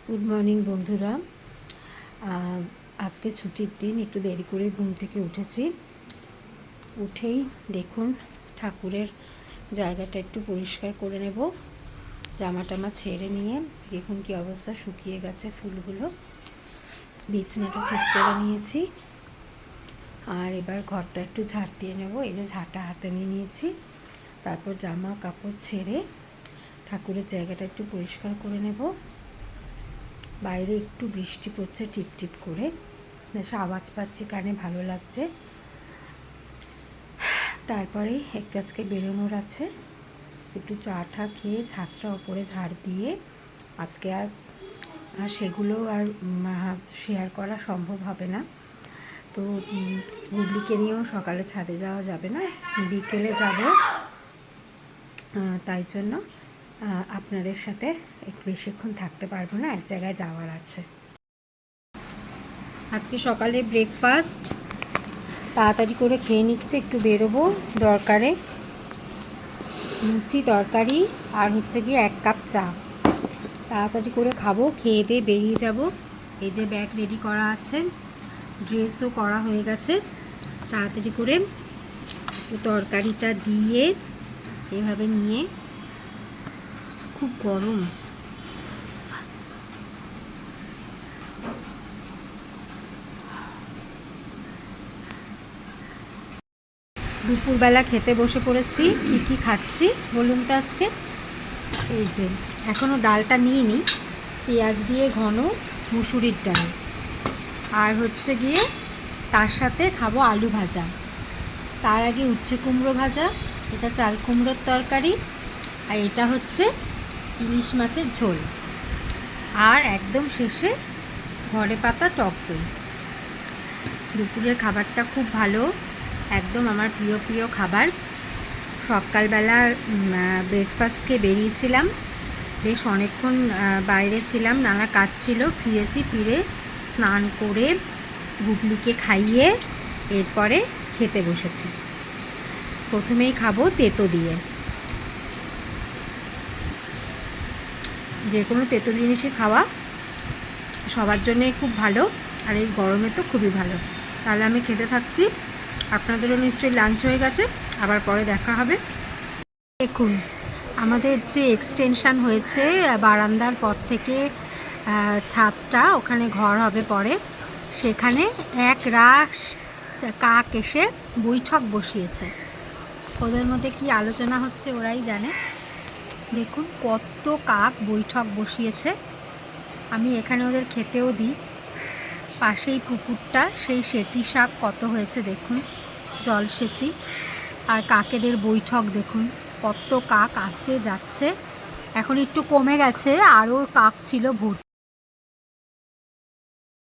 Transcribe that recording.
Good morning বন্ধুরা। আজকে ছুটির দিন, একটু দেরি করে ঘুম থেকে উঠেছি। উঠেই দেখুন ঠাকুরের জায়গাটা একটু পরিষ্কার করে নেব। জামা টামা ছেড়ে নিয়ে দেখুন কি অবস্থা, শুকিয়ে গেছে ফুলগুলো। বিছানাটা ঠিক করে নিয়েছি, আর এবার ঘরটা একটু ঝাড় দিয়ে নেব। এই যে ঝাঁটা হাতে নিয়ে নিয়েছি। তারপর জামা কাপড় ছেড়ে ঠাকুরের জায়গাটা একটু পরিষ্কার করে নেব। বাইরে একটু বৃষ্টি পড়ছে টিপটিপ করে, বেশ আওয়াজ পাচ্ছি, কানে ভালো লাগছে। তারপরে একটু আজকে বেরোনোর আছে, একটু চা টা খেয়ে ছাদটা ওপরে ঝাড় দিয়ে, আজকে আর সেগুলো আর শেয়ার করা সম্ভব হবে না। তো গুবলিকে নিয়েও সকালে ছাদে যাওয়া যাবে না, বিকেলে যাব। তাই জন্য আপনাদের সাথে একটু বেশিক্ষণ থাকতে পারবো না, এক জায়গায় যাওয়ার আছে। আজকে সকালে ব্রেকফাস্ট তাড়াতাড়ি করে খেয়ে নিচ্ছে, একটু বেরোবো দরকারে। লুচি তরকারি আর হচ্ছে গিয়ে 1 কাপ চা। তাড়াতাড়ি করে খাবো, খেয়ে দিয়ে বেরিয়ে যাব। এই যে ব্যাগ রেডি করা আছে, ড্রেসও করা হয়ে গেছে। তাড়াতাড়ি করে তরকারিটা দিয়ে এভাবে নিয়ে, খুব গরম, দুপুরবেলা খেতে বসে পড়েছি। কি খাচ্ছি বলুন তো আজকে? এই যে এখনও ডালটা নিয়ে নিই, পেঁয়াজ দিয়ে ঘন মুসুরির ডাল, আর হচ্ছে গিয়ে তার সাথে খাবো আলু ভাজা। তার আগে উচ্ছে কুমড়ো ভাজা, এটা চাল কুমড়োর তরকারি, আর এটা হচ্ছে ইলিশ মাছের ঝোল, আর একদম শেষে ঘরে পাতা টক দই। দুপুরের খাবারটা খুব ভালো, একদম আমার প্রিয় খাবার। সকালবেলা ব্রেকফাস্ট খেয়ে বেরিয়েছিলাম, বেশ অনেকক্ষণ বাইরে ছিলাম, নানা কাজ ছিল। ফিরেছি, ফিরে স্নান করে গুবলিকে খাইয়ে এরপরে খেতে বসেছি। প্রথমেই খাবো তেতো দিয়ে। যে কোনো তেতো জিনিসই খাওয়া সবার জন্যই খুব ভালো, আর এই গরমে তো খুবই ভালো। তাহলে আমি খেতে থাকছি, আপনাদেরও নিশ্চয়ই লাঞ্চ হয়ে গেছে, আবার পরে দেখা হবে। দেখুন আমাদের যে এক্সটেনশান হয়েছে বারান্দার পর থেকে ছাদটা, ওখানে ঘর হবে পরে, সেখানে এক রাশ কাক এসে বৈঠক বসিয়েছে। ওদের মধ্যে কি আলোচনা হচ্ছে ওরাই জানে। দেখুন কত কাক বৈঠক বসিয়েছে। আমি এখানে ওদের খেতেও দিই। পাশেই পুকুরটা, সেই সেচি শাক কত হয়েছে দেখুন, জল সেচি। আর কাকেদের বৈঠক দেখুন, কত কাক আসছে যাচ্ছে। এখন একটু কমে গেছে, আরও কাক ছিল ভর্তি।